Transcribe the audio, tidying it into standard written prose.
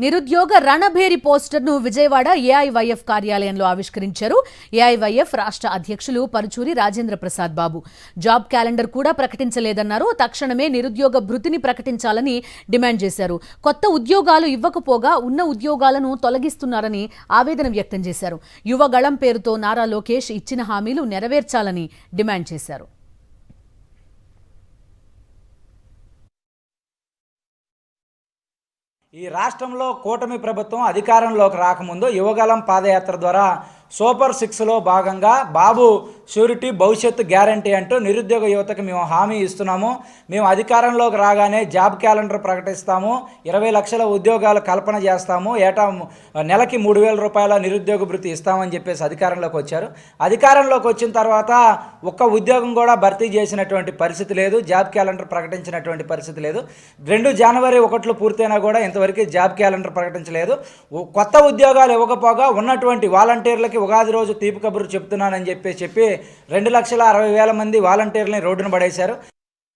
నిరుద్యోగ రణభేరి పోస్టర్ను విజయవాడ ఏఐవైఎఫ్ కార్యాలయంలో ఆవిష్కరించారు. ఏఐవైఎఫ్ రాష్ట్ర అధ్యక్షులు పరుచూరి రాజేంద్ర ప్రసాద్ బాబు. జాబ్ క్యాలెండర్ కూడా ప్రకటించలేదన్నారు. తక్షణమే నిరుద్యోగ భృతిని ప్రకటించాలని డిమాండ్ చేశారు. కొత్త ఉద్యోగాలు ఇవ్వకపోగా ఉన్న ఉద్యోగాలను తొలగిస్తున్నారని ఆవేదన వ్యక్తం చేశారు. యువగళం పేరుతో నారా లోకేష్ ఇచ్చిన హామీలు నెరవేర్చాలని డిమాండ్ చేశారు. ఈ రాష్ట్రంలో కూటమి ప్రభుత్వం అధికారంలోకి రాకముందు యువగలం పాదయాత్ర ద్వారా సూపర్ 6లో భాగంగా బాబు షూరిటీ భవిష్యత్తు గ్యారంటీ అంటూ నిరుద్యోగ యువతకు మేము హామీ ఇస్తున్నాము. మేము అధికారంలోకి రాగానే జాబ్ క్యాలెండర్ ప్రకటిస్తాము, 20 లక్షల ఉద్యోగాలు కల్పన చేస్తాము, ఏటా నెలకి 3,000 రూపాయల నిరుద్యోగ భృతి ఇస్తామని చెప్పేసి అధికారంలోకి వచ్చారు. అధికారంలోకి వచ్చిన తర్వాత ఒక్క ఉద్యోగం కూడా భర్తీ చేసినటువంటి పరిస్థితి లేదు, జాబ్ క్యాలెండర్ ప్రకటించినటువంటి పరిస్థితి లేదు. 2 జనవరి 1 పూర్తయినా కూడా ఇంతవరకు జాబ్ క్యాలెండర్ ప్రకటించలేదు. కొత్త ఉద్యోగాలు ఇవ్వకపోగా ఉన్నటువంటి వాలంటీర్లకి ఉగాది రోజు తీపి కబురు చెప్తున్నానని చెప్పి 2,60,60,000 మంది వాలంటీర్లని రోడ్డున పడేశారు.